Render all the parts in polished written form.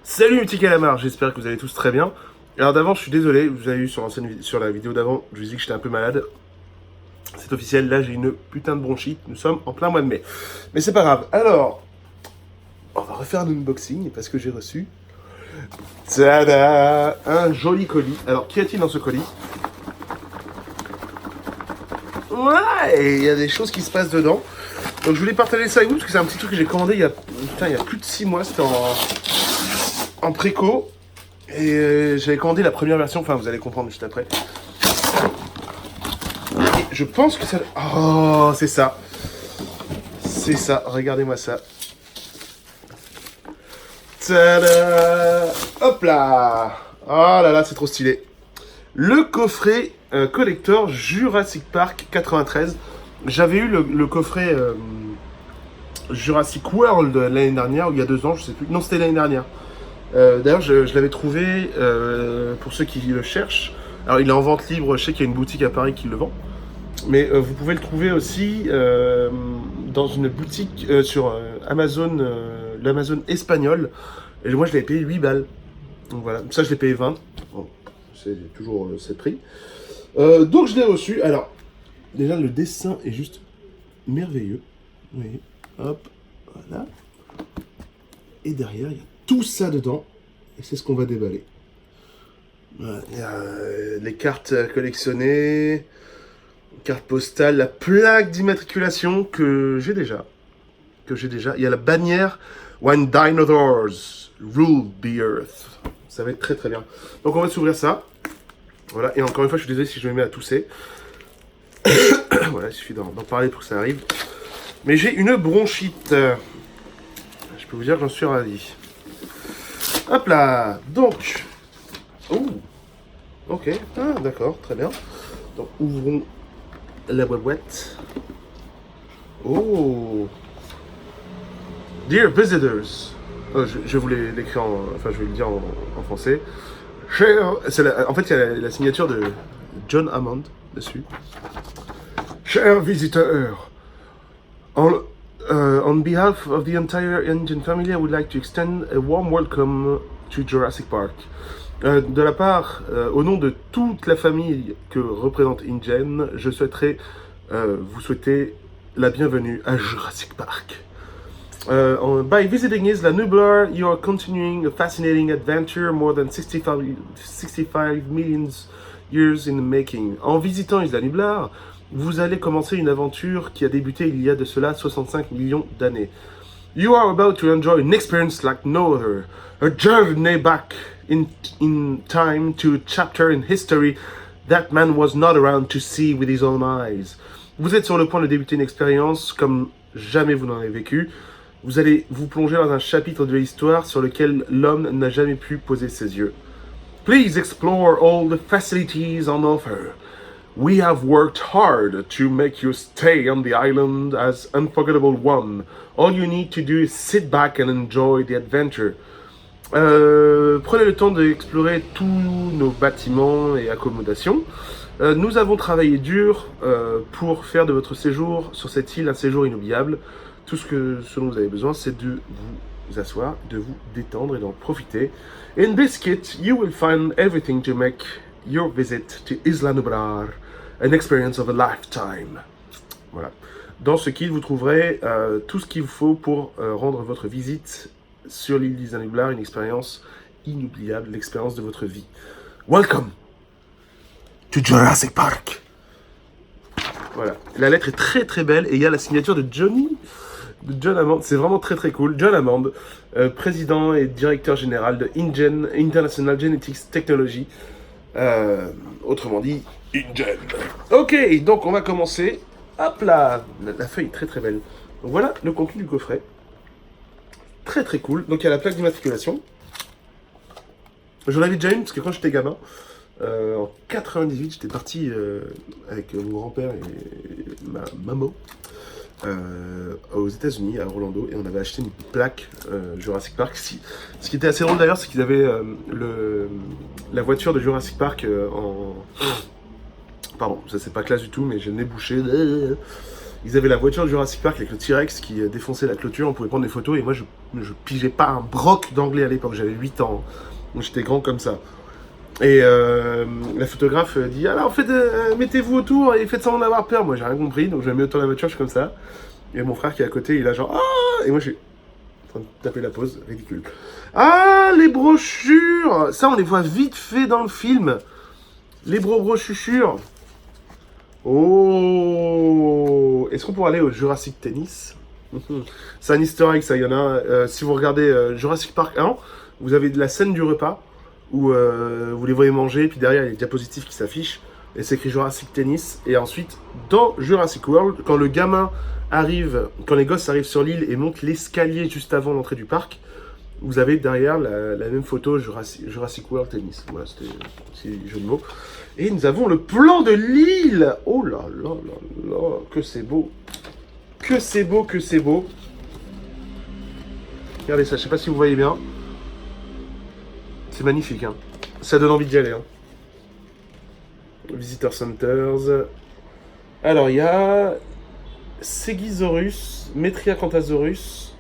Salut mes petits calamars, j'espère que vous allez tous très bien. Alors d'avant, je suis désolé, vous avez vu sur la vidéo d'avant, je vous ai dit que j'étais un peu malade. C'est officiel, là j'ai une putain de bronchite, nous sommes en plein mois de mai. Mais c'est pas grave. Alors, on va refaire un unboxing parce que j'ai reçu... Tada, un joli colis. Alors, qu'y a-t-il dans ce colis? Ouais, il y a des choses qui se passent dedans. Donc je voulais partager ça avec vous parce que c'est un petit truc que j'ai commandé il y a plus de 6 mois, c'était en préco. Et j'avais commandé la première version, enfin vous allez comprendre juste après. Et je pense que ça... Oh, c'est ça. C'est ça, regardez-moi ça. Tada! Hop là! Oh là là, c'est trop stylé. Le coffret collector Jurassic Park 93. J'avais eu le coffret Jurassic World l'année dernière, ou il y a 2 ans, je sais plus. Non, c'était l'année dernière. D'ailleurs, je l'avais trouvé, pour ceux qui le cherchent. Alors, il est en vente libre, je sais qu'il y a une boutique à Paris qui le vend. Mais vous pouvez le trouver aussi dans une boutique sur Amazon, l'Amazon espagnol. Et moi, je l'avais payé 8 balles. Donc voilà, ça, je l'ai payé 20. Bon, c'est toujours ce prix. Donc, je l'ai reçu. Alors, déjà, le dessin est juste merveilleux. Vous voyez, hop, voilà. Et derrière, il y a tout ça dedans. Et c'est ce qu'on va déballer. Voilà, il y a les cartes collectionnées, carte postale, la plaque d'immatriculation que j'ai déjà. Il y a la bannière When Dinosaurs Ruled the Earth. Ça va être très très bien. Donc on va s'ouvrir ça. Voilà, et encore une fois, je suis désolé si je me mets à tousser. Voilà, il suffit d'en parler pour que ça arrive. Mais j'ai une bronchite. Je peux vous dire que j'en suis ravi. Hop là. Donc. Oh. Ok. Ah, d'accord, très bien. Donc ouvrons la boîte. Oh. Dear visitors. Oh, je voulais l'écrire enfin je vais le dire en français. En fait, il y a la signature de John Hammond dessus. Chers visiteurs, on behalf of the entire Engine family, I would like to extend a warm welcome to Jurassic Park. De la part, au nom de toute la famille que représente InGen, je souhaiterais vous souhaiter la bienvenue à Jurassic Park. By visiting Isla Nublar, you are continuing a fascinating adventure more than 65 million years in the making. En visitant Isla Nublar, vous allez commencer une aventure qui a débuté il y a de cela 65 millions d'années. You are about to enjoy an experience like no other, a journey back in time to a chapter in history that man was not around to see with his own eyes. Vous êtes sur le point de débuter une expérience comme jamais vous n'en avez vécu. Vous allez vous plonger dans un chapitre de l'histoire sur lequel l'homme n'a jamais pu poser ses yeux. Please explore all the facilities on offer. We have worked hard to make your stay on the island as unforgettable one. All you need to do is sit back and enjoy the adventure. Prenez le temps d'explorer tous nos bâtiments et accommodations. Nous avons travaillé dur pour faire de votre séjour sur cette île un séjour inoubliable. Tout ce dont vous avez besoin, c'est de vous asseoir, de vous détendre et d'en profiter. In this kit, you will find everything to make your visit to Isla Nublar an experience of a lifetime. Voilà. Dans ce kit, vous trouverez tout ce qu'il vous faut pour rendre votre visite sur l'île d'Isla Nublar une expérience inoubliable, l'expérience de votre vie. Welcome to Jurassic Park. Voilà. La lettre est très très belle et il y a la signature de John Hammond. C'est vraiment très très cool. John Hammond, président et directeur général de InGen, International Genetics Technology. Autrement dit, InGen. Ok, donc on va commencer. Hop là, la feuille est très très belle. Donc voilà le contenu du coffret. Très très cool. Donc il y a la plaque d'immatriculation. J'en avais déjà une parce que quand j'étais gamin, en 98, j'étais parti avec mon grand-père et ma maman aux États-Unis, à Orlando, et on avait acheté une plaque Jurassic Park. Ce qui était assez drôle d'ailleurs, c'est qu'ils avaient la voiture de Jurassic Park en. Pardon, ça c'est pas classe du tout, mais j'ai le nez bouché. Ils avaient la voiture de Jurassic Park avec le T-Rex qui défonçait la clôture, on pouvait prendre des photos, et moi je pigeais pas un broc d'anglais à l'époque, j'avais 8 ans, hein. Donc j'étais grand comme ça. Et la photographe dit alors en fait mettez-vous autour et faites semblant d'avoir peur. Moi j'ai rien compris, donc je me mets autour de la voiture, je suis comme ça. Et mon frère qui est à côté, il a genre ah, et moi je suis en train de taper la pause, ridicule. Ah, les brochures, ça on les voit vite fait dans le film. Les brochures. Oh, est-ce qu'on pourrait aller au Jurassic Tennis? C'est un easter egg, ça, il y en a. Si vous regardez Jurassic Park 1, vous avez de la scène du repas où vous les voyez manger, puis derrière il y a les diapositives qui s'affichent, et c'est écrit Jurassic Tennis. Et ensuite, dans Jurassic World, quand le gamin arrive, quand les gosses arrivent sur l'île et montent l'escalier juste avant l'entrée du parc, vous avez derrière la même photo Jurassic World Tennis. Voilà, c'était un petit jeu de mots. Et nous avons le plan de l'île. Oh là là là là, que c'est beau. Que c'est beau, que c'est beau. Regardez ça, je sais pas si vous voyez bien. C'est magnifique, hein. Ça donne envie d'y aller, hein. Visitor Centers. Alors, il y a Stegosaurus, Metriacanthosaurus,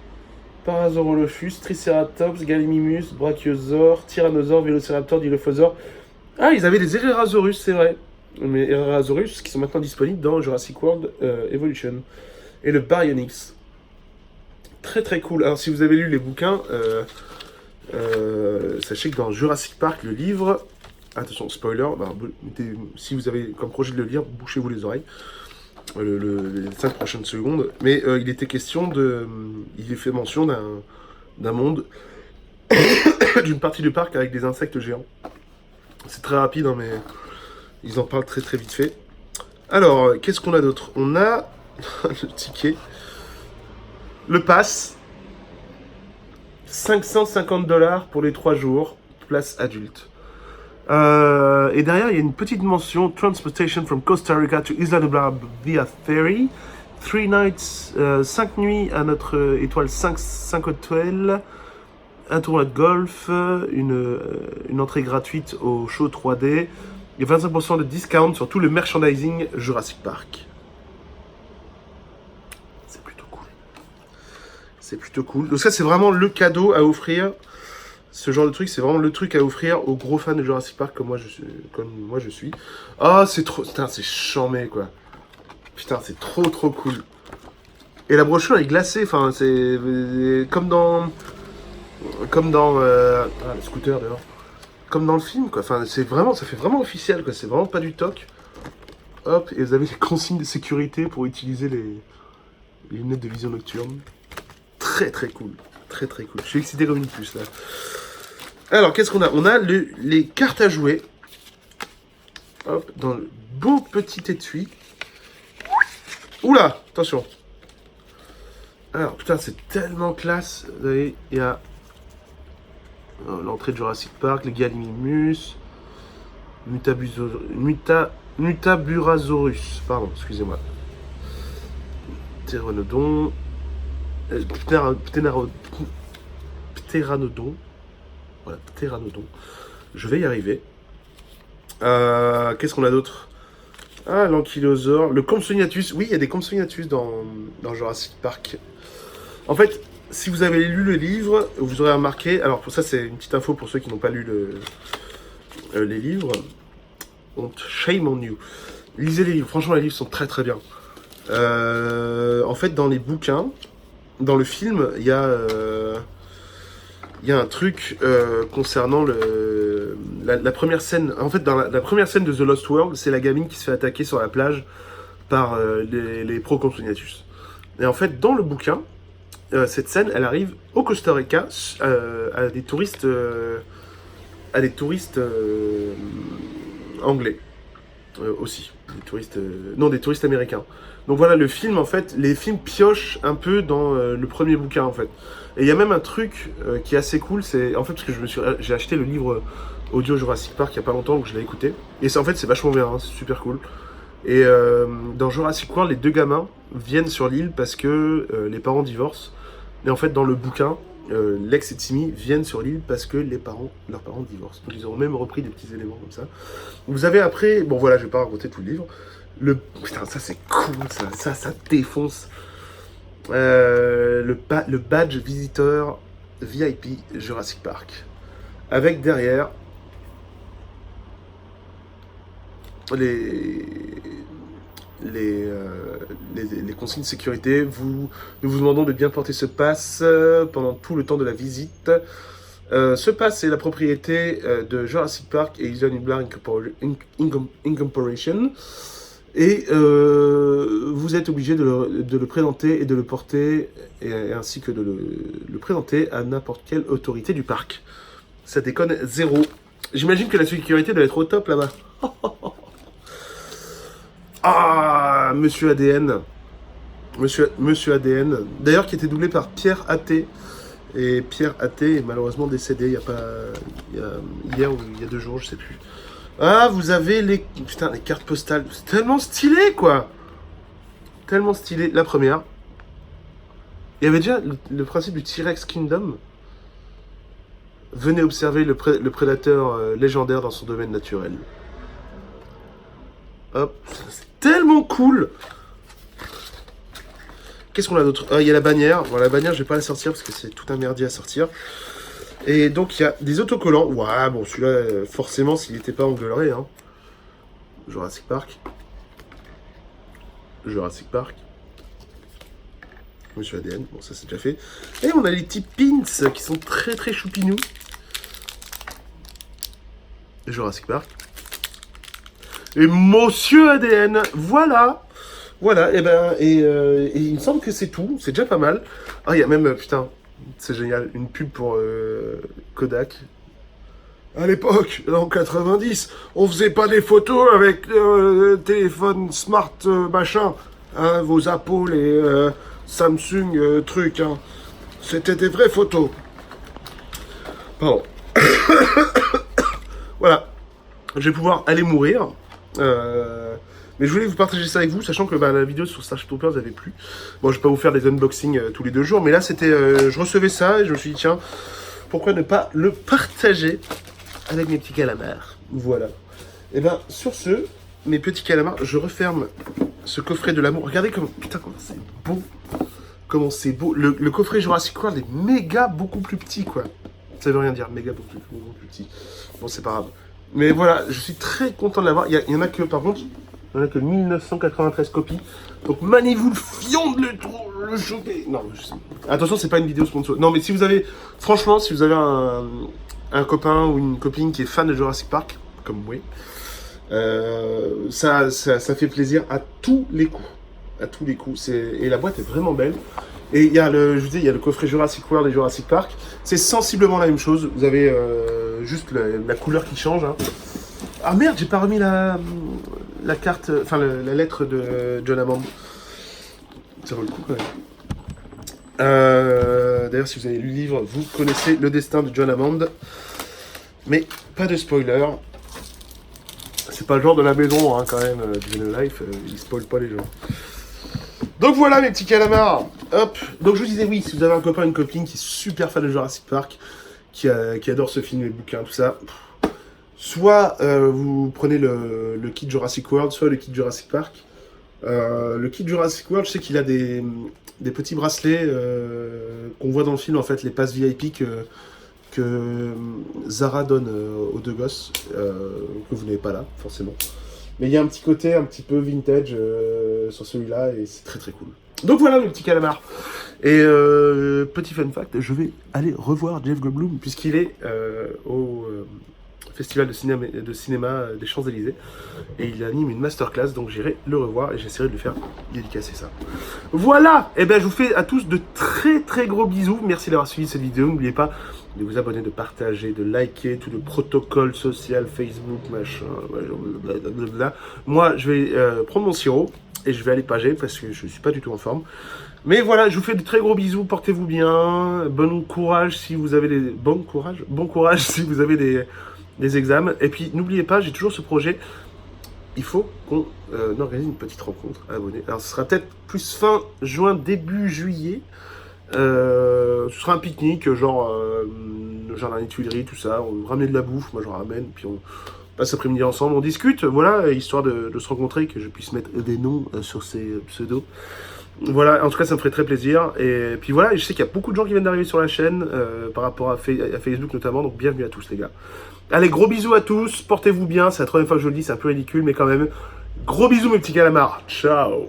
Parasaurolophus, Triceratops, Gallimimus, Brachiosaure, Tyrannosaure, Vélociraptor, Dilophosaure. Ah, ils avaient des Herrerasaurus, c'est vrai. Mais Herrerasaurus qui sont maintenant disponibles dans Jurassic World Evolution. Et le Baryonyx. Très très cool. Alors, si vous avez lu les bouquins, sachez que dans Jurassic Park, le livre... Attention, spoiler, bah, si vous avez comme projet de le lire, bouchez-vous les oreilles. Les 5 prochaines secondes. Mais il était question de... Il est fait mention d'un monde, d'une partie du parc avec des insectes géants. C'est très rapide, hein, mais ils en parlent très très vite fait. Alors, qu'est-ce qu'on a d'autre? On a le ticket, le pass, 550 $ pour les 3 jours, place adulte. Et derrière, il y a une petite mention, Transportation from Costa Rica to Isla Nublar via ferry. 3 nights, 5 nuits à notre étoile 5 hôtels, un tournoi de golf, une entrée gratuite au show 3D, et 25% de discount sur tout le merchandising Jurassic Park. C'est plutôt cool. C'est plutôt cool. Donc ça, c'est vraiment le cadeau à offrir. Ce genre de truc, c'est vraiment le truc à offrir aux gros fans de Jurassic Park comme moi je suis. Ah, c'est trop... Putain, c'est charmé, quoi. Putain, c'est trop trop cool. Et la brochure est glacée, enfin, c'est... Comme dans... Ah, le scooter, dehors. Comme dans le film, quoi. Enfin, c'est vraiment... Ça fait vraiment officiel, quoi. C'est vraiment pas du toc. Hop, et vous avez les consignes de sécurité pour utiliser les lunettes de vision nocturne. Très très cool. Très très cool. Je suis excité comme une puce, là. Alors, qu'est-ce qu'on a? On a les cartes à jouer. Hop, dans le beau petit étui. Oula, attention. Alors, putain, c'est tellement classe. Vous voyez, il y a l'entrée de Jurassic Park, les Gallimimus, Mutaburasaurus, pardon, excusez-moi. Pteranodon. Pteranodon. Voilà, Pteranodon. Je vais y arriver. Qu'est-ce qu'on a d'autre? Ah, l'ankylosaure. Le Compsognathus. Oui, il y a des Compsognathus dans Jurassic Park. En fait, si vous avez lu le livre, vous aurez remarqué... Alors, pour ça, c'est une petite info pour ceux qui n'ont pas lu les livres. Donc, shame on you. Lisez les livres. Franchement, les livres sont très très bien. En fait, dans les bouquins, dans le film, il y a un truc concernant la première scène. En fait, dans la première scène de The Lost World, c'est la gamine qui se fait attaquer sur la plage par les Procompsognathus. Et en fait, dans le bouquin, cette scène, elle arrive au Costa Rica à des touristes, anglais aussi, des touristes américains. Donc voilà, le film, en fait, les films piochent un peu dans le premier bouquin, en fait. Et il y a même un truc qui est assez cool, c'est en fait parce que j'ai acheté le livre audio Jurassic Park il y a pas longtemps, donc je l'ai écouté. Et en fait, c'est vachement bien, hein, c'est super cool. Et dans Jurassic World, les deux gamins viennent sur l'île parce que les parents divorcent. Et en fait, dans le bouquin, Lex et Timmy viennent sur l'île parce que leurs parents divorcent. Donc ils ont même repris des petits éléments comme ça. Vous avez après, bon voilà, je vais pas raconter tout le livre. Putain, ça c'est cool, ça défonce. Le badge visiteur VIP Jurassic Park. Avec derrière les, les consignes de sécurité. Nous vous demandons de bien porter ce pass pendant tout le temps de la visite. Ce pass est la propriété de Jurassic Park et Island Blair Incorporation. Et vous êtes obligé de le présenter et de le porter, ainsi que de le présenter à n'importe quelle autorité du parc. Ça déconne zéro. J'imagine que la sécurité doit être au top là-bas. Ah, Monsieur ADN. Monsieur ADN. D'ailleurs, qui était doublé par Pierre Athé. Et Pierre Athé est malheureusement décédé hier ou il y a 2 jours, je sais plus. Ah, vous avez les cartes postales. C'est tellement stylé, quoi. Tellement stylé. La première. Il y avait déjà le principe du T-Rex Kingdom. Venez observer le prédateur légendaire dans son domaine naturel. Hop, c'est tellement cool. Qu'est-ce qu'on a d'autre? Ah, il y a la bannière. Bon, la bannière, je vais pas la sortir parce que c'est tout un merdier à sortir. Et donc, il y a des autocollants. Ouais, bon, celui-là, forcément, s'il n'était pas engueulerait. Hein. Jurassic Park. Jurassic Park. Monsieur ADN. Bon, ça, c'est déjà fait. Et on a les petits pins qui sont très, très choupinous. Jurassic Park. Et Monsieur ADN. Voilà. Voilà, et il me semble que c'est tout, c'est déjà pas mal. Ah, il y a même, putain, c'est génial, une pub pour Kodak. À l'époque, en 90, on faisait pas des photos avec téléphone smart machin, hein, vos Apple et Samsung trucs, hein. C'était des vraies photos. Pardon. Voilà, je vais pouvoir aller mourir. Mais je voulais vous partager ça avec vous, sachant que la vidéo sur Starship Troopers vous avait plu. Bon, je vais pas vous faire des unboxings tous les 2 jours, mais là, c'était, je recevais ça et je me suis dit, tiens, pourquoi ne pas le partager avec mes petits calamars. Voilà. Et ben, sur ce, mes petits calamars, je referme ce coffret de l'amour. Regardez comment, putain, comment c'est beau. Comment c'est beau. Le coffret Jurassic World est méga beaucoup plus petit, quoi. Ça veut rien dire, méga beaucoup plus petit. Bon, c'est pas grave. Mais voilà, je suis très content de l'avoir. Il y en a que, par contre, il n'y en a que 1993 copies. Donc maniez-vous le fion de le choper. Non, attention, c'est pas une vidéo sponsor. Non, mais si vous avez, franchement, si vous avez un copain ou une copine qui est fan de Jurassic Park, comme moi, ça fait plaisir à tous les coups. À tous les coups. Et la boîte est vraiment belle. Et il y a je vous dis, il y a le coffret Jurassic World et Jurassic Park. C'est sensiblement la même chose. Vous avez juste la couleur qui change. Hein. Ah merde, j'ai pas remis la carte, enfin la lettre de John Hammond. Ça vaut le coup quand même. D'ailleurs, si vous avez lu le livre, vous connaissez le destin de John Hammond. Mais pas de spoiler. C'est pas le genre de la maison hein, quand même, du No Life. Il spoil pas les gens. Donc voilà mes petits calamars. Hop. Donc je vous disais oui, si vous avez un copain, une copine qui est super fan de Jurassic Park, qui adore ce film, les bouquins, tout ça. Soit vous prenez le kit Jurassic World, soit le kit Jurassic Park. Le kit Jurassic World, je sais qu'il a des petits bracelets qu'on voit dans le film, en fait, les passes VIP que Zara donne aux 2 gosses, que vous n'avez pas là, forcément. Mais il y a un petit côté un petit peu vintage sur celui-là, et c'est très très cool. Donc voilà mes petits calamars. Et petit fun fact, je vais aller revoir Jeff Goldblum, puisqu'il est au Festival de cinéma des Champs-Élysées. Et il anime une masterclass, donc j'irai le revoir et j'essaierai de lui faire dédicacer ça. Voilà. Et ben je vous fais à tous de très très gros bisous. Merci d'avoir suivi cette vidéo. N'oubliez pas de vous abonner, de partager, de liker, tout le protocole social, Facebook, machin, blablabla. Moi, je vais prendre mon sirop et je vais aller pager parce que je ne suis pas du tout en forme. Mais voilà, je vous fais de très gros bisous, portez-vous bien, bon courage si vous avez bon courage si vous avez des examens. Et puis, n'oubliez pas, j'ai toujours ce projet, il faut qu'on organise une petite rencontre à abonnés. Alors, ce sera peut-être plus fin juin, début juillet. Ce sera un pique-nique, genre jardin des Tuileries, tout ça. On ramener de la bouffe, moi je ramène, puis passe l'après-midi ensemble, on discute, voilà, histoire de se rencontrer, que je puisse mettre des noms sur ces pseudos. Voilà, en tout cas, ça me ferait très plaisir. Et puis voilà, je sais qu'il y a beaucoup de gens qui viennent d'arriver sur la chaîne, par rapport à Facebook notamment, donc bienvenue à tous les gars. Allez, gros bisous à tous, portez-vous bien, c'est la troisième fois que je le dis, c'est un peu ridicule, mais quand même, gros bisous mes petits calamars, ciao.